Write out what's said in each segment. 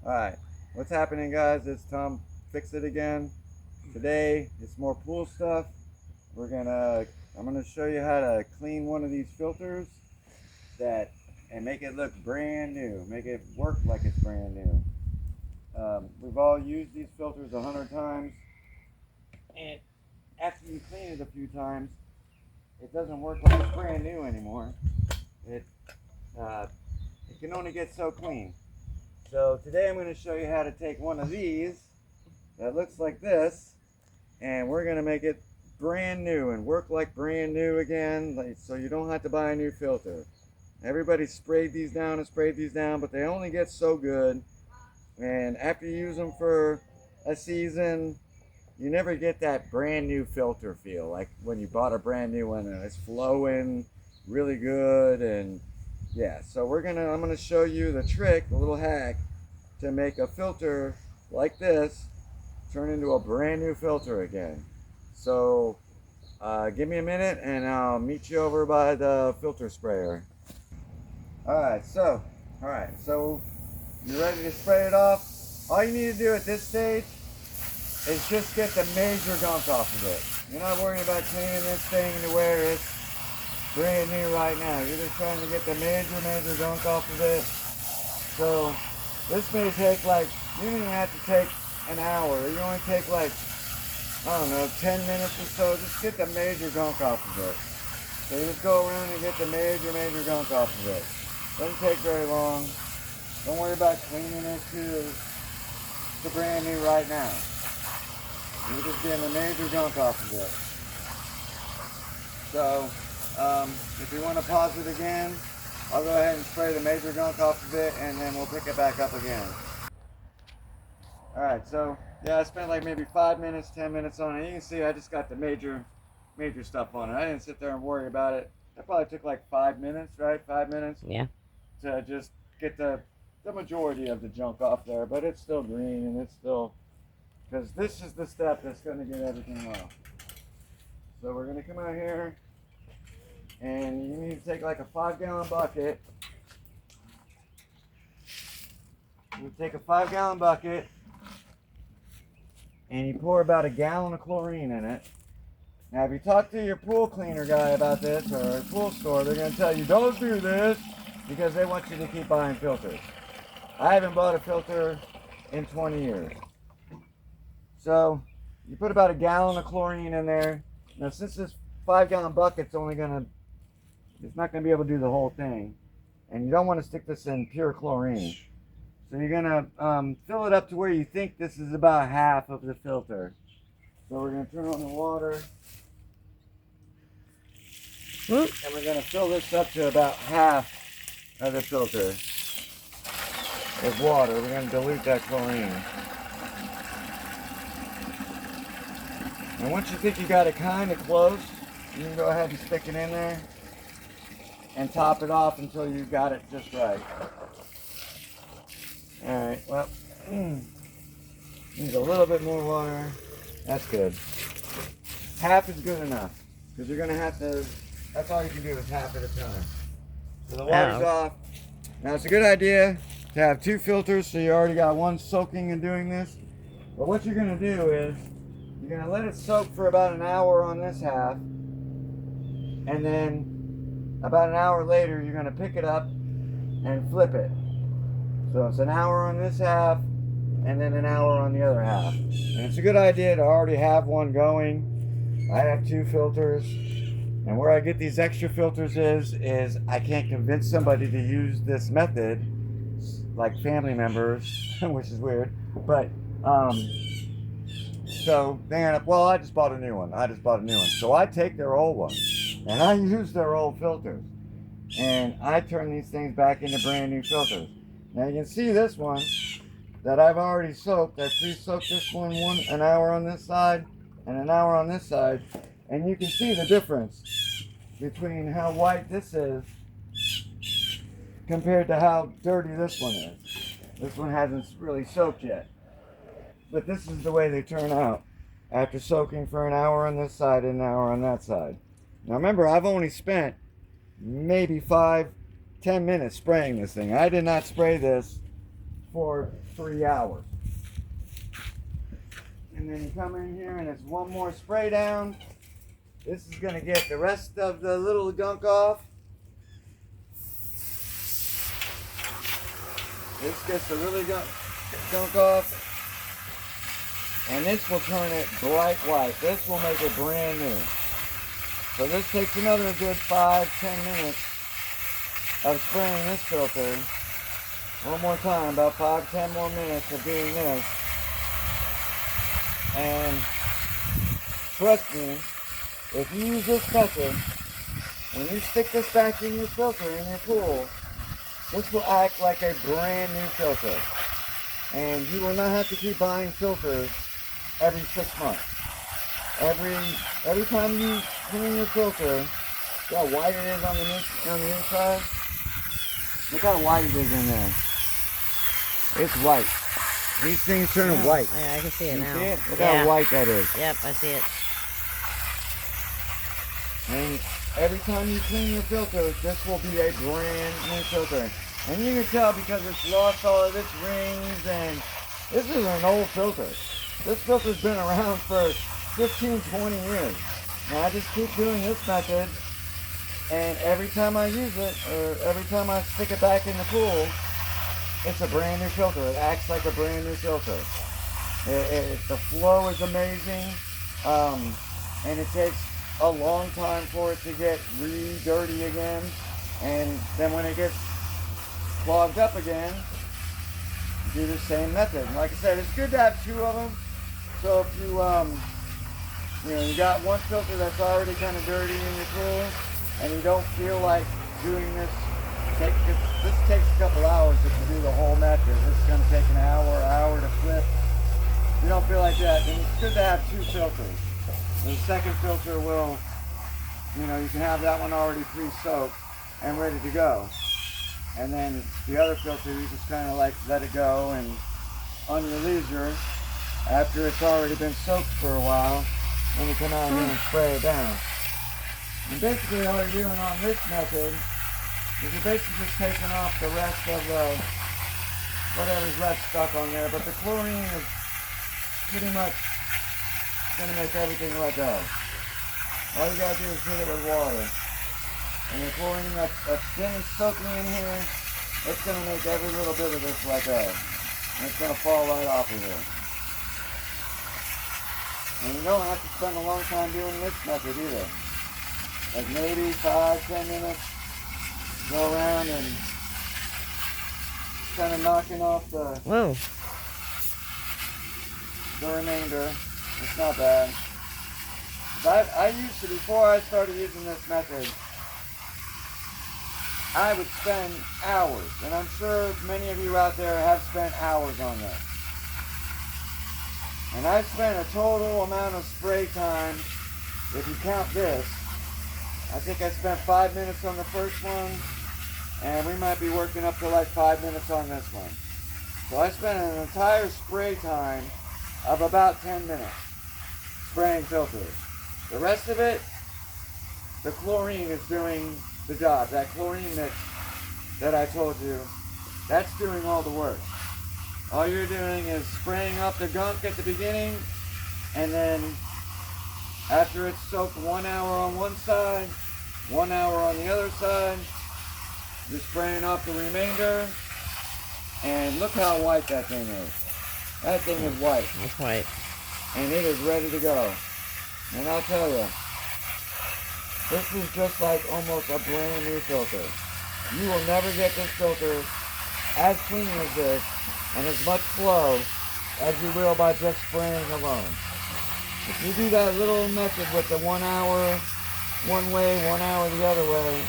Alright, what's happening, guys? It's Tom Fix It again. Today, it's more pool stuff. I'm gonna show you how to clean one of these filters and make it look brand new. Make it work like it's brand new. We've all used these filters 100 times, and after you clean it a few times, it doesn't work like it's brand new anymore. It, uh, it can only get so clean. So today I'm going to show you how to take one of these that looks like this, and we're going to make it brand new and work like brand new again, so you don't have to buy a new filter. Everybody sprayed these down and sprayed these down, but they only get so good, and after you use them for a season, you never get that brand new filter feel, like when you bought a brand new one and it's flowing really good. And yeah, so I'm gonna show you the trick, the little hack to make a filter like this turn into a brand new filter again. So give me a minute and I'll meet you over by the filter sprayer. All right, so you're ready to spray it off. All you need to do at this stage is just get the major gunk off of it. You're not worrying about cleaning this thing to where it's brand new right now. You're just trying to get the major gunk off of it. So this may take you don't even have to take an hour. You only take I don't know, 10 minutes or so. Just get the major gunk off of it. So you just go around and get the major gunk off of it. Doesn't take very long. Don't worry about cleaning it to brand new right now. You're just getting the major gunk off of it. So, if you want to pause it again, I'll go ahead and spray the major gunk off of it, and then we'll pick it back up again. Alright, so, yeah, I spent like maybe 5 minutes, 10 minutes on it. You can see I just got the major stuff on it. I didn't sit there and worry about it. That probably took like 5 minutes, right? 5 minutes? Yeah. To just get the majority of the junk off there, but it's still green, and it's still... because this is the step that's going to get everything off. So we're going to come out here, and you need to take like a 5-gallon bucket. You take a 5-gallon bucket, and you pour about a gallon of chlorine in it. Now if you talk to your pool cleaner guy about this, or a pool store, they're going to tell you don't do this, because they want you to keep buying filters. I haven't bought a filter in 20 years. So you put about a gallon of chlorine in there. Now since this 5-gallon bucket's it's not gonna be able to do the whole thing, and you don't want to stick this in pure chlorine. So you're gonna fill it up to where you think this is about half of the filter. So we're gonna turn on the water, and we're gonna fill this up to about half of the filter with water. We're gonna dilute that chlorine. And once you think you got it kind of close, you can go ahead and stick it in there and top it off until you got it just right. Alright, well, need a little bit more water. That's good. Half is good enough, because you're going to have to, that's all you can do is half at a time. So the water's off. Now it's a good idea to have 2 filters, so you already got one soaking and doing this. But what you're going to do is, you're going to let it soak for about an hour on this half, and then about an hour later you're going to pick it up and flip it. So it's an hour on this half and then an hour on the other half. And it's a good idea to already have one going. I have 2 filters, and where I get these extra filters is I can't convince somebody to use this method, like family members, which is weird, but so they end up, well, I just bought a new one. So I take their old one, and I use their old filters, and I turn these things back into brand new filters. Now you can see this one that I've already soaked. I pre-soaked this one an hour on this side and an hour on this side, and you can see the difference between how white this is compared to how dirty this one is. This one hasn't really soaked yet. But this is the way they turn out after soaking for an hour on this side and an hour on that side. Now remember, I've only spent maybe 5-10 minutes spraying this thing. I did not spray this for 3 hours. And then you come in here and it's one more spray down. This is going to get the rest of the little gunk off. This gets the really gunk off. And this will turn it bright white. This will make it brand new. So this takes another good 5-10 minutes of spraying this filter. One more time, about 5-10 more minutes of doing this. And trust me, if you use this method, when you stick this back in your filter in your pool, this will act like a brand new filter. And you will not have to keep buying filters every 6 months. Every time you clean your filter, see how white it is on the inside? Look how white it is in there. It's white. These things turn white. Yeah, I can see it now. See it? Look how white that is. Yep, I see it. And every time you clean your filters, this will be a brand new filter. And you can tell because it's lost all of its rings, and this is an old filter. This filter's been around for 15, 20 years. Now I just keep doing this method, and every time I use it, or every time I stick it back in the pool, it's a brand new filter. It acts like a brand new filter. The flow is amazing, and it takes a long time for it to get dirty again. And then when it gets clogged up again, do the same method. Like I said, it's good to have 2 of them. So if you got one filter that's already kind of dirty in your pool, and you don't feel like doing this, this takes a couple hours if you do the whole method. This is going to take an hour to flip. If you don't feel like that, then it's good to have 2 filters. The second filter will, you can have that one already pre-soaked and ready to go. And then the other filter, you just kind of like let it go, and on your leisure, after it's already been soaked for a while, then you come out here and spray it down. And basically all you're doing on this method is you're basically just taking off the rest of whatever's left stuck on there, but the chlorine is pretty much going to make everything let go. All you got to do is hit it with water. And the chlorine that's been soaking in here, it's going to make every little bit of this let go. And it's going to fall right off of here. And you don't have to spend a long time doing this method either. Like maybe 5-10 minutes, go around and kind of knocking off the remainder. It's not bad. But I used to, before I started using this method, I would spend hours, and I'm sure many of you out there have spent hours on this. And I spent a total amount of spray time, if you count this, I think I spent 5 minutes on the first one, and we might be working up to like 5 minutes on this one. So I spent an entire spray time of about 10 minutes spraying filters. The rest of it, the chlorine is doing the job. That chlorine mix that I told you, that's doing all the work. All you're doing is spraying up the gunk at the beginning, and then after it's soaked 1 hour on one side, 1 hour on the other side, you're spraying up the remainder, and look how white that thing is. That thing is white. It's white. And it is ready to go. And I'll tell you, this is just like almost a brand new filter. You will never get this filter as clean as this and as much flow as you will by just spraying alone. If you do that little method with the 1 hour one way, 1 hour the other way,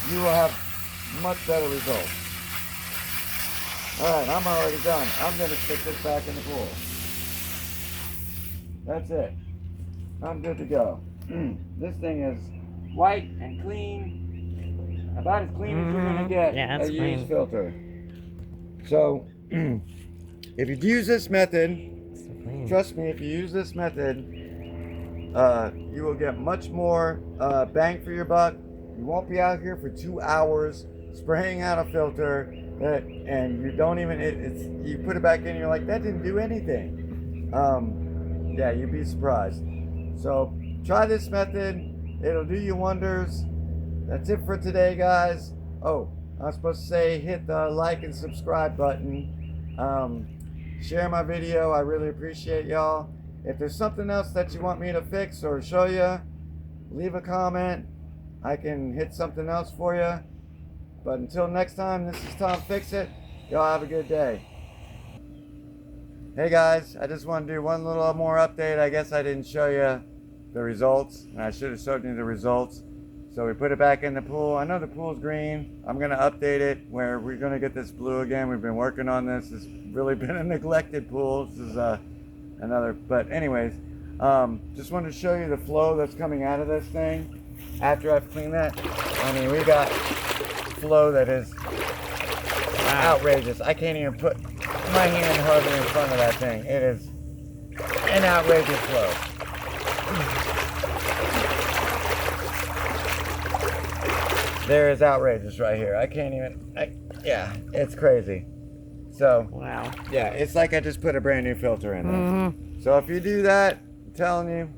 you will have much better results. Alright, I'm already done. I'm going to stick this back in the pool. That's it. I'm good to go. This thing is white and clean. About as clean as you're going to get a used filter. So, if you use this method, trust me, if you use this method, you will get much more bang for your buck. You won't be out here for 2 hours spraying out a filter And you don't even, it's you put it back in, you're like, that didn't do anything. Yeah, you'd be surprised. So try this method. It'll do you wonders. That's it for today, guys. Oh, I was supposed to say hit the like and subscribe button. Share my video. I really appreciate y'all. If there's something else that you want me to fix or show you, leave a comment. I can hit something else for you. But until next time, this is Tom Fix It. Y'all have a good day. Hey guys, I just want to do one little more update. I guess I didn't show you the results, and I should have showed you the results. So we put it back in the pool. I know the pool's green. I'm going to update it where we're going to get this blue again. We've been working on this. It's really been a neglected pool. This is another, but anyways, just wanted to show you the flow that's coming out of this thing after I've cleaned that. I mean, we got flow that is outrageous. I can't even put my hand hardly in front of that thing. It is an outrageous flow. There is outrageous right here. I can't even, yeah, it's crazy. So, Wow. yeah, it's like I just put a brand new filter in there. So if you do that, I'm telling you,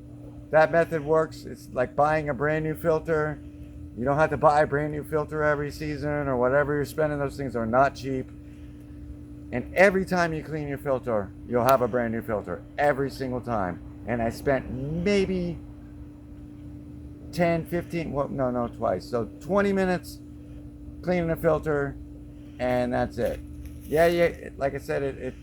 that method works. It's like buying a brand new filter. You don't have to buy a brand new filter every season or whatever you're spending. Those things are not cheap. And every time you clean your filter, you'll have a brand new filter. Every single time. And I spent maybe 10, 15, well, no, twice. So 20 minutes cleaning the filter, and that's it. Yeah, like I said,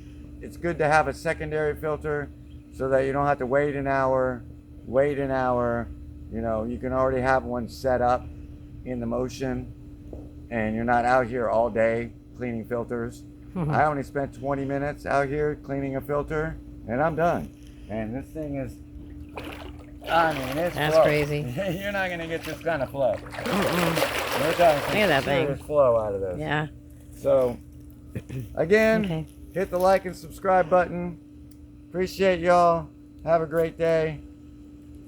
it's good to have a secondary filter so that you don't have to wait an hour. You know, you can already have one set up in the motion, and you're not out here all day cleaning filters. I only spent 20 minutes out here cleaning a filter, and I'm done. And this thing is, I mean, it's That's flow. crazy. You're not gonna get this kind of flow. Mm-mm. We're talking Look at that thing. serious flow out of this. Yeah. So, again, Okay. hit the like and subscribe button. Appreciate y'all. Have a great day.